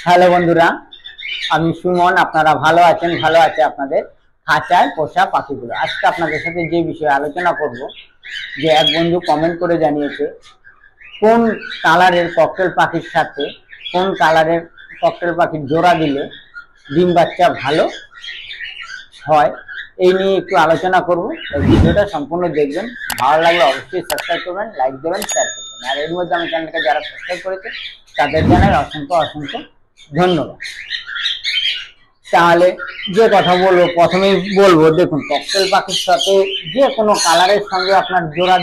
Hello বন্ধুরা, আমি সুমন। আপনারা ভালো আছেন? ভালো আছে আপনাদের খাঁচায় পোষা পাখিগুলো। আজকে আপনাদের সাথে যে বিষয়ে আলোচনা করব, যে এক বন্ধু কমেন্ট করে জানিয়েছে কোন কালারের ককটেল পাখির সাথে কোন কালারের ককটেল পাখির জোড়া দিলে ডিম বাচ্চা ভালো হয়, এই নিয়ে একটু আলোচনা করব। এই ভিডিওটা সম্পূর্ণ দেখবেন। ভালো লাগলে অবশ্যই সাবস্ক্রাইব করবেন, লাইক দেবেন, শেয়ার করবেন। আর এর মধ্যে আমার চ্যানেলটাকে যারা সাবস্ক্রাইব করেছে তাদের জানাই অসংখ্য অসংখ্য ধন্যবাদ। তাহলে যে কথা বলবো, প্রথমেই বলবো, দেখুন, ককটেল পাখির সাথে যে কোনো কালারের সঙ্গে আপনার জোড়া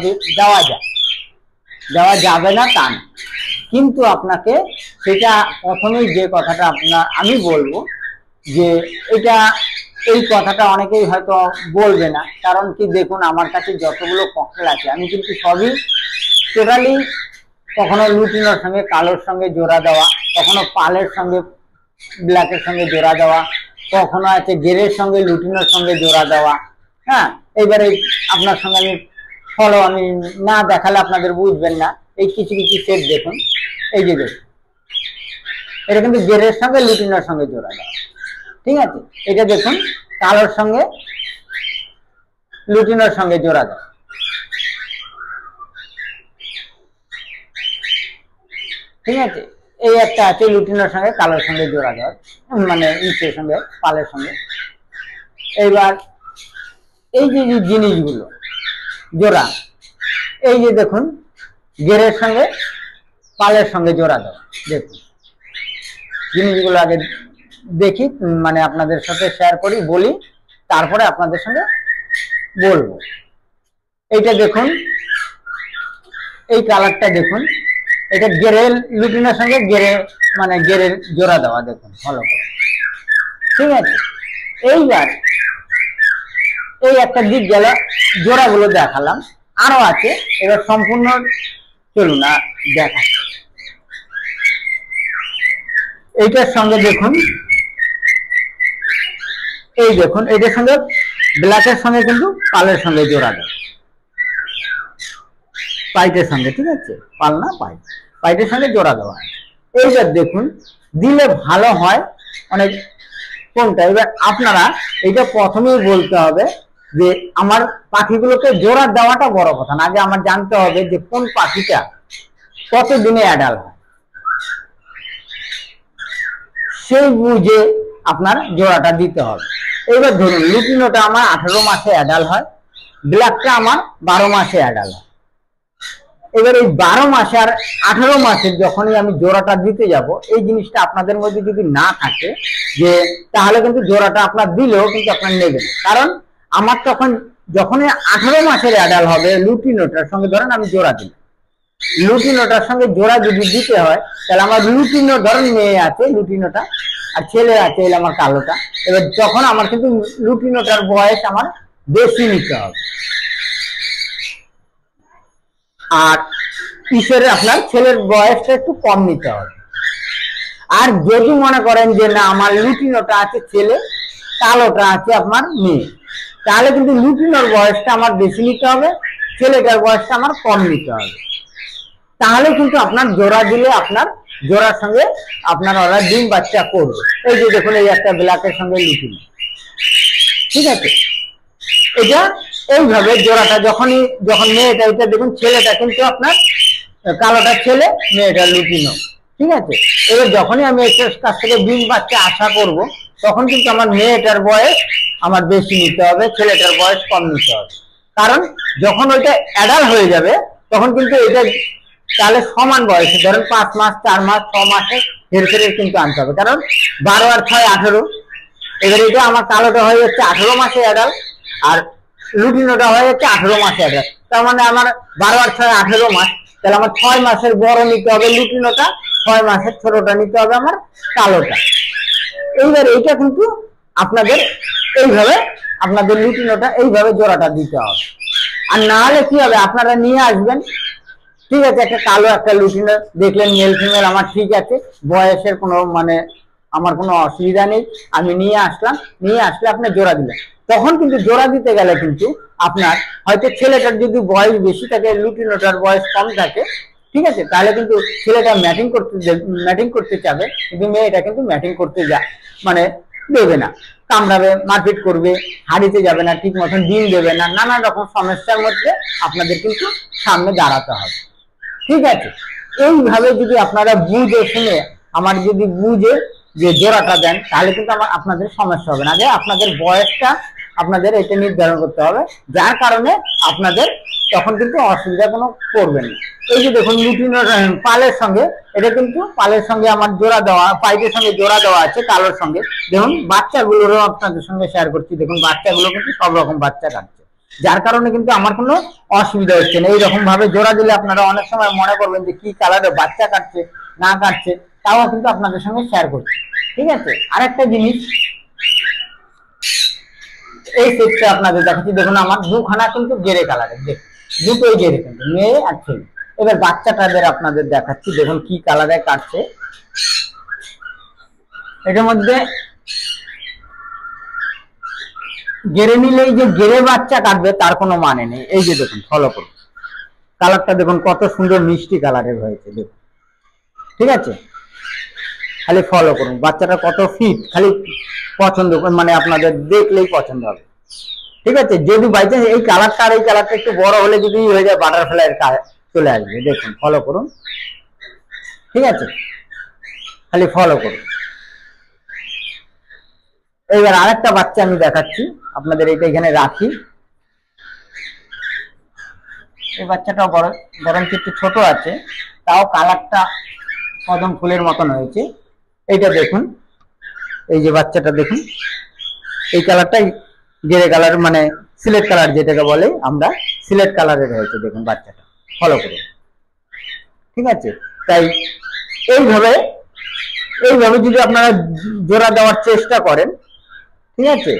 দেওয়া যাবে না তা না, কিন্তু আপনাকে সেটা প্রথমেই যে কথাটা আমি বলবো, যে এই কথাটা অনেকেই হয়তো বলবে না। কারণ কি, দেখুন, আমার কাছে যতগুলো ককটেল আছে আমি কিন্তু সবই টোটালি, কখনো লুটিনোর সঙ্গে কালোর সঙ্গে জোড়া দেওয়া, কখনো পালের সঙ্গে ব্ল্যাকের সঙ্গে জোড়া দেওয়া, কখনো আছে গেরের সঙ্গে লুটিনোর সঙ্গে জোড়া দেওয়া। হ্যাঁ, এইবারে আপনার সঙ্গে আমি না দেখালে আপনাদের বুঝবেন না। এই কিছু কিছু সেট দেখুন, এই যে দেখুন, এটা কিন্তু গেরের সঙ্গে লুটিনোর সঙ্গে জোড়া দেওয়া, ঠিক আছে। এটা দেখুন, কালোর সঙ্গে লুটিনোর সঙ্গে জোড়া দেওয়া, ঠিক আছে। এই একটা আছে লুটিনোর সঙ্গে কালোর সঙ্গে জোড়া দেওয়া, মানে ইটের সঙ্গে পালের সঙ্গে। এইবার এই যে জিনিসগুলো জোড়া, এই যে দেখুন, গেরের সঙ্গে পালের সঙ্গে জোড়া দেওয়া, দেখুন জিনিসগুলো আগে দেখি, মানে আপনাদের সাথে শেয়ার করি, বলি, তারপরে আপনাদের সঙ্গে বলবো। এইটা দেখুন, এই কালারটা দেখুন, এটা গেরের লুটিনের সঙ্গে গেরের জোড়া দেওয়া, দেখুন ভালো করে, ঠিক আছে। এইবার এই একটা দিক গেল, জোড়াগুলো দেখালাম, আরো আছে। এবার সম্পূর্ণ চলুন না দেখা। এইটার সঙ্গে দেখুন, এই দেখুন, এইটার সঙ্গে ব্ল্যাকের সঙ্গে কিন্তু পালের সঙ্গে জোড়া দেয়, পাইটের সঙ্গে, ঠিক আছে, পাল না পাইটের সঙ্গে জোড়া দেওয়া। এইবার দেখুন, দিলে ভালো হয় অনেক কোনটা। এবার আপনারা এটা প্রথমেই বলতে হবে যে আমার পাখিগুলোকে জোড়া দেওয়াটা বড় কথা না, আগে আমার জানতে হবে যে কোন পাখিটা কত দিনে অ্যাডাল হয়, সেই বুঝে আপনার জোড়াটা দিতে হবে। এবার ধরুন, লুটিনোটা আমার 18 মাসে অ্যাডাল হয়, ব্ল্যাকটা আমার 12 মাসে অ্যাডাল হয়। এবার এই 12 মাসে আর 18 মাসে যখনই আমি জোড়াটা দিতে যাব, এই জিনিসটা আপনাদের মধ্যে যদি না থাকে, যে তাহলে কিন্তু জোড়াটা আপনার দিলেও কিন্তু আপনার নেবেন। কারণ আমার যখনই 18 মাসের অ্যাডাল হবে লুটিনোটার সঙ্গে, ধরেন আমি জোড়া দিই, লুটিনোটার সঙ্গে জোড়া যদি দিতে হয়, তাহলে আমার লুটিনো, ধরেন মেয়ে আছে লুটিনোটা, আর ছেলে আছে এলে আমার কালোটা। এবার তখন আমার কিন্তু লুটিনোটার বয়স আমার বেশি নিতে হবে, আর আপনার ছেলের বয়সটা একটু কম নিতে হবে। আর যদি মনে করেন যে না, আমার লুটিনোটা আছে ছেলে, কালোটা আছে আপনার মেয়ে, তাহলে কিন্তু লুটিনোর বয়সটা আমার বেশি নিতে হবে, ছেলেটার বয়সটা আমার কম নিতে হবে। তাহলে কিন্তু আপনার জোড়া দিলে আপনার জোড়ার সঙ্গে আপনার ওরা ডিম বাচ্চা করবে। এই যে দেখুন, এই একটা ব্ল্যাকের সঙ্গে লুটিনো, ঠিক আছে। এটা এইভাবে জোড়াটা যখন মেয়েটা, এটা দেখুন ছেলেটা কিন্তু আপনার কালোটা ছেলে, মেয়েটা লুটিনো, ঠিক আছে। এবার যখনই আমি এটার কাছ থেকে ডিম বাচ্চা আশা করব, তখন কিন্তু আমার মেয়েটার বয়স আমার বেশি নিতে হবে, ছেলেটার বয়স কম নিতে হবে। কারণ যখন ওইটা অ্যাডাল হয়ে যাবে, তখন কিন্তু এটা তাহলে সমান বয়সে, ধরেন 5 মাস, 4 মাস, 6 মাসে হেরফেরের কিন্তু আনতে হবে। কারণ 12 আর 6 18। এবার এটা আমার কালোটা হয়ে যাচ্ছে 18 মাসে অ্যাডাল, আর লুটিনোটা হয়ে যাচ্ছে 18 মাসে অ্যাডাল। তার মানে আমার 12 আর 6 18 মাস, তাহলে আমার 6 মাসের বড় নিতে হবে লুটিনোটা, 6 মাসের ছোটটা নিতে হবে আমার কালোটা। এইবার এইটা কিন্তু আপনাদের এইভাবে, আপনাদের লুটিনোটা এইভাবে জোড়াটা দিতে হবে। আর না হলে কি হবে, আপনারা নিয়ে আসবেন, ঠিক আছে, একটা কালো একটা লুটিনো দেখলেন, মেল ফিমেল আমার ঠিক আছে, বয়সের কোনো আমার কোনো অসুবিধা নেই, আমি নিয়ে আসলে আপনার জোড়া দিলেন। তখন কিন্তু জোড়া দিতে গেলে কিন্তু আপনার হয়তো ছেলেটার যদি বয়স বেশি থাকে, লুটিনোটার বয়স কম থাকে, ঠিক আছে, তাহলে কিন্তু ছেলেটা ম্যাটিং করতে চাবে, কিন্তু মেয়েটা কিন্তু ম্যাটিং করতে মানে দেবে না, কামড়াবে, মারপিট করবে, হাড়িতে যাবে না, ঠিক মতন ডিম দেবে না, নানা রকম সমস্যার মধ্যে আপনাদের কিন্তু সামনে দাঁড়াতে হবে। ঠিক আছে, এইভাবে যদি আপনারা বুঝে শুনে আমার যদি বুঝে যে জোড়াটা দেন, তাহলে কিন্তু আপনাদের সমস্যা হবে না। আগে আপনাদের বয়সটা আপনাদের এটা নির্ধারণ করতে হবে, যার কারণে আপনাদের তখন কিন্তু অসুবিধা কোনো করবেন না। এই যে দেখুন লুটিনোর পালের সঙ্গে, এটা কিন্তু পালের সঙ্গে আমার জোড়া দেওয়া, পাইপের সঙ্গে জোড়া দেওয়া আছে কালোর সঙ্গে। দেখুন বাচ্চাগুলোরও আপনাদের সঙ্গে শেয়ার করছি, দেখুন বাচ্চাগুলো কিন্তু সব রকম বাচ্চা কাটছে, যার কারণে কিন্তু আমার কোনো অসুবিধা হচ্ছে না। এইরকম ভাবে জোড়া দিলে আপনারা অনেক সময় মনে করবেন যে কি কালারে বাচ্চা কাটছে না কাটছে, তাও কিন্তু আপনাদের সঙ্গে শেয়ার করছি। ঠিক আছে, আরেকটা জিনিস এই সেটটা আপনাদের দেখাচ্ছি, দেখুন আমার দুখানা কিন্তু গেরে কালারের, দেখুন দুটোই গেরে কিন্তু, মেয়ে আর ছেলে। এবার বাচ্চাটাদের আপনাদের দেখাচ্ছি, দেখুন কি কালারে কাটছে। এটার মধ্যে গেরে নিলেই যে গেরে বাচ্চা কাটবে তার কোনো মানে নেই। এই যে দেখুন, ফলো করুন, কালারটা দেখুন কত সুন্দর মিষ্টি কালারের হয়েছে, দেখুন। ঠিক আছে, খালি ফলো করুন, বাচ্চাটা কত ফিট, খালি পছন্দ মানে আপনাদের দেখলেই পছন্দ হবে। ঠিক আছে, যদি বাই চান্স এই কালারটা আর এই কালারটা একটু বড় হলে যদি হয়ে যায় বাটারফ্লাইয়ের চলে আসবে, দেখুন ফলো করুন। ঠিক আছে, খালি ফলো করুন। এবার আরেকটা বাচ্চা আমি দেখাচ্ছি আপনাদের, এটা এখানে রাখি। এই বাচ্চাটাও বরঞ্চ একটু ছোট আছে, তাও কালারটা কদম ফুলের মতন হয়েছে। এইটা দেখুন, এই যে বাচ্চাটা দেখুন, এই কালারটাই গেরে কালার, মানে সিলেট কালার যেটাকে বলে আমরা, সিলেট কালারের হয়েছে, দেখুন বাচ্চাটা, ফলো করুন। ঠিক আছে, তাই এইভাবে যদি আপনারা জোড়া দেওয়ার চেষ্টা করেন, ঠিক আছে,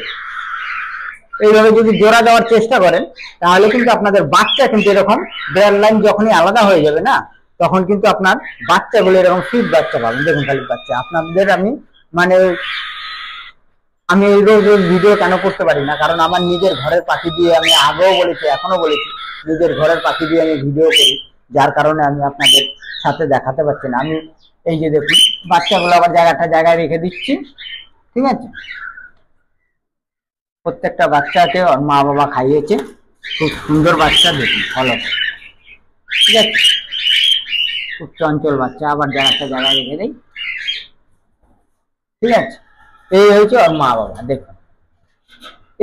এইভাবে যদি জোড়া দেওয়ার চেষ্টা করেন, তাহলে কিন্তু আপনাদের বাচ্চা কিন্তু এরকম দেয়ার লাইন যখনই আলাদা হয়ে যাবে না, তখন কিন্তু আপনার বাচ্চাগুলো এরকম ফিট বাচ্চা পাবেন। দেখুন খালি বাচ্চা আপনাদের আমি রোজ ভিডিও কেন করতে পারি না, কারণ আমার নিজের ঘরের পাখি দিয়ে, আমি আগেও বলেছি এখনো বলেছি, নিজের ঘরের পাখি দিয়ে আমি ভিডিও করি, যার কারণে আমি আপনাদের সাথে দেখাতে পারছি না। আমি এই যে দেখুন বাচ্চাগুলো আবার জায়গায় রেখে দিচ্ছি। ঠিক আছে, প্রত্যেকটা বাচ্চাকে ওর মা বাবা খাইয়েছে, খুব সুন্দর বাচ্চা, দেখুন ফলো। ঠিক আছে, খুব চঞ্চল বাচ্চা, আবার জায়গায় রেখে দেই। ঠিক আছে, এই হয়েছে ওর মা বাবা, দেখুন।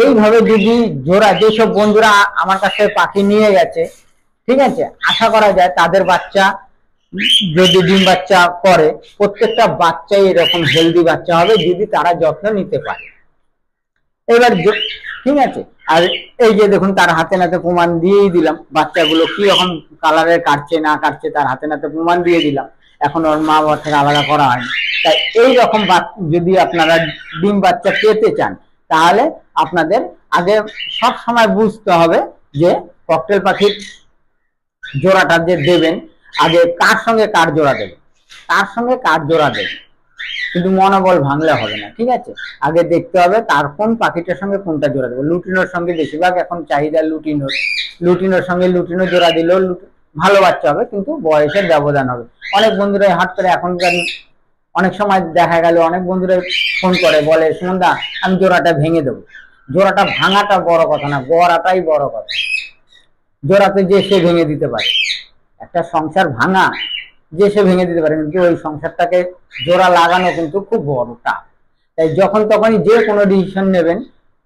এইভাবে যদি জোড়া, যেসব বন্ধুরা আমার কাছে পাখি নিয়ে গেছে, ঠিক আছে, আশা করা যায় তাদের বাচ্চা যদি ডিম বাচ্চা করে, প্রত্যেকটা বাচ্চাই এরকম হেলদি বাচ্চা হবে যদি তারা যত্ন নিতে পারে। এবার ঠিক আছে, আর এই যে দেখুন তার হাতে নাতে প্রমাণ দিয়েই দিলাম, বাচ্চাগুলো কি রকম কালারের কাটছে না কাটছে তার হাতে নাতে প্রমাণ দিয়ে দিলাম, এখন ওর মা বাবা থেকে আলাদা করা হয়নি। তাই এই রকম যদি আপনারা ডিম বাচ্চা পেতে চান, তাহলে আপনাদের আগে সব সময় বুঝতে হবে যে ককটেল পাখির জোড়াটা যে দেবেন, আগে কার সঙ্গে কার জোড়া দেবেন, তার সঙ্গে কার জোড়া দেবেন, কিন্তু মনোবল ভাঙলে হবে না। ঠিক আছে, আগে দেখতে হবে তার কোন পাখিটার সঙ্গে কোনটা জোড়া দেবো। লুটিনোর সঙ্গে বেশিরভাগ এখন চাহিদা লুটিনোর সঙ্গে লুটিনো জোড়া দিলেও ভালো বাচ্চা হবে, কিন্তু বয়সের ব্যবধান হবে। অনেক বন্ধুরা হাট করে এখনকার, অনেক সময় দেখা গেল অনেক বন্ধুরা ফোন করে বলে, সুমনদা আমি জোড়াটা ভেঙে দেবো। জোড়াটা ভাঙাটা বড় কথা না, গড়াটাই বড় কথা। জোড়াতে যে সে ভেঙে দিতে পারে, একটা সংসার ভাঙা যে সে ভেঙে দিতে পারে, কিন্তু ওই সংসারটাকে জোড়া লাগানো কিন্তু খুব বড় টাফ। তাই যখন তখনই যে কোনো ডিসিশন নেবেন,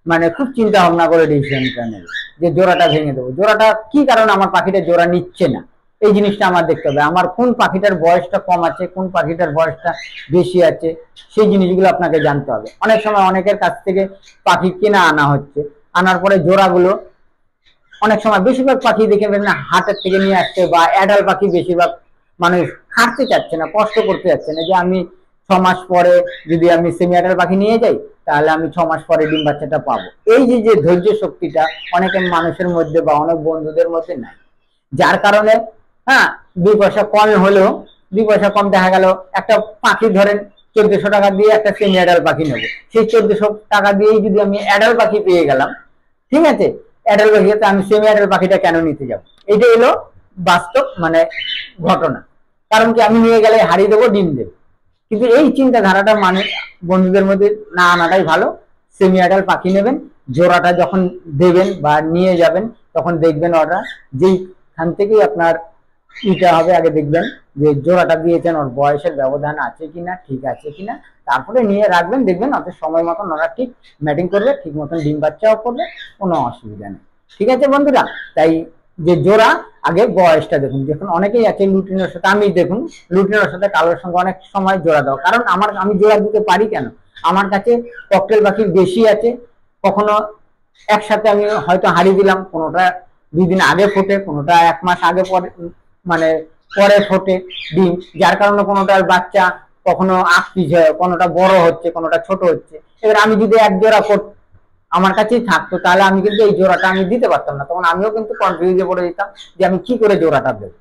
মানে খুব চিন্তা ভাবনা করে ডিসিশনটা নেবেন যে জোড়াটা ভেঙে দেবো। জোড়াটা কি কারণে আমার পাখিটা জোড়া নিচ্ছে না, এই জিনিসটা আমার দেখতে হবে। আমার কোন পাখিটার বয়সটা কম আছে, কোন পাখিটার বয়সটা বেশি আছে, সেই জিনিসগুলো আপনাকে জানতে হবে। অনেক সময় অনেকের কাছ থেকে পাখি কেনা আনা হচ্ছে, আনার পরে জোড়াগুলো অনেক সময়, বেশিরভাগ পাখি দেখবেন না হাটের থেকে নিয়ে আসছে, বা অ্যাডাল্ট পাখি বেশিরভাগ মানুষ খাটতে চাচ্ছে না, কষ্ট করতে চাচ্ছে না, যে আমি 6 মাস পরে যদি আমি সেমি অ্যাডাল্ট পাখি নিয়ে যাই, তাহলে আমি 6 মাস পরে ডিম বাচ্চাটা পাবো। এই যে ধৈর্য শক্তিটা অনেকের মানুষের মধ্যে বা অনেক বন্ধুদের মধ্যে নাই, যার কারণে 2 পয়সা কম হলেও, 2 পয়সা কম দেখা গেল একটা পাখি ধরেন 1400 টাকা দিয়ে একটা সেমি অ্যাডাল্ট পাখি নেবো, সেই 1400 টাকা দিয়েই যদি আমি অ্যাডাল্ট পাখি পেয়ে গেলাম, ঠিক আছে, অ্যাডাল্ট পাখিতে আমি সেমি অ্যাডাল্ট পাখিটা কেন নিতে যাব? এটা হলো বাস্তব, মানে ঘটনা। কারণ কি, আমি নিয়ে গেলে হাড়ি দেবো, ডিম দেবো। কিন্তু এই চিন্তাধারাটা মানে বন্ধুদের মধ্যে না আনাটাই ভালো। সেমি অ্যাডাল্ট পাখি নেবেন, জোড়াটা যখন দেবেন বা নিয়ে যাবেন তখন দেখবেন ওরা যেইখান থেকেই আপনার ইটা হবে, আগে দেখবেন যে জোড়াটা দিয়েছেন ওর বয়সের ব্যবধান আছে কিনা, ঠিক আছে কিনা, তারপরে নিয়ে রাখবেন। দেখবেন অত সময় মতন ওরা ঠিক ম্যাটিং করবে, ঠিক মতন ডিম বাচ্চাও করবে, কোনো অসুবিধা নেই। ঠিক আছে বন্ধুরা, তাই যে জোড়া আগে বয়সটা দেখুন। দেখুন অনেকেই আছে লুটিনোর সাথে, আমি দেখুন লুটিনোর সাথে কালোর সঙ্গে অনেক সময় জোড়া দাও, কারণ আমি জোড়া দিতে পারি কেন, আমার কাছে ককটেল পাখির বেশি আছে। কখনো একসাথে আমি হয়তো হারিয়ে দিলাম, কোনোটা 2 দিন আগে ফোটে, কোনোটা 1 মাস আগে পরে মানে পরে ফোটে ডিম, যার কারণে কোনোটার বাচ্চা কখনো পিছ হয়, কোনোটা বড় হচ্ছে, কোনোটা ছোট হচ্ছে। এবার আমি যদি এক জোড়া আমার কাছেই থাকতো, তাহলে আমি কিন্তু এই জোড়াটা আমি দিতে পারতাম না, তখন আমিও কিন্তু কনফিউজে পড়ে যেতাম যে আমি কি করে জোড়াটা দেবো,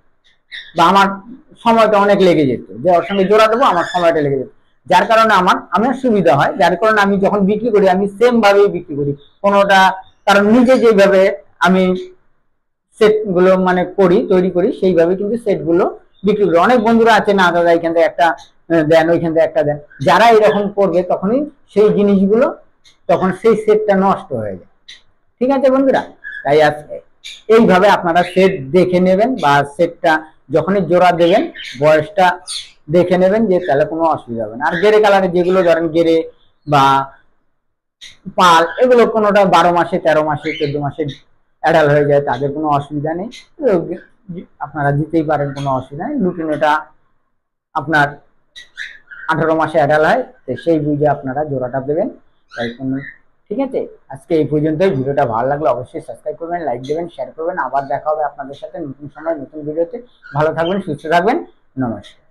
বা আমার সময়টা অনেক লেগে যেত, যে ওর সঙ্গে জোড়া দেবো আমার সময়টা লেগে যেত। যার কারণে আমার সুবিধা হয়, যার কারণে আমি যখন বিক্রি করি আমি সেম ভাবেই বিক্রি করি কোনোটা, কারণ নিজে যেভাবে আমি সেট গুলো মানে তৈরি করি সেইভাবে কিন্তু সেট গুলো বিক্রি করি। অনেক বন্ধুরা আছে, না দাদা এখান থেকে একটা দেন, ওইখান থেকে একটা দেন, যারা এরকম করবে তখনই সেই জিনিসগুলো, তখন সেই সেটটা নষ্ট হয়ে যায়। ঠিক আছে বন্ধুরা, তাই আজকে এইভাবে আপনারা সেট দেখে নেবেন, বা সেটটা যখনই জোড়া দেবেন বয়সটা দেখে নেবেন, যে তাহলে কোনো অসুবিধা হবে না। আর গেরে কালারে যেগুলো ধরেন গেরে বা পাল, এগুলো কোনোটা 12 মাসে, 13 মাসে, 14 মাসে অ্যাডাল হয়ে যায়, তাদের কোনো অসুবিধা নেই, আপনারা দিতেই পারেন, কোনো অসুবিধা নেই। লুটিনোটা আপনার 18 মাসে অ্যাডাল হয়, তো সেই বুঝে আপনারা জোড়াটা দেবেন। তাই কোনো, ঠিক আছে, আজকে এই পর্যন্তই। ভিডিওটা ভালো লাগলে অবশ্যই সাবস্ক্রাইব করবেন, লাইক দেবেন, শেয়ার করবেন। আবার দেখা হবে আপনাদের সাথে নতুন সময় নতুন ভিডিওতে। ভালো থাকবেন, সুস্থ থাকবেন, নমস্কার।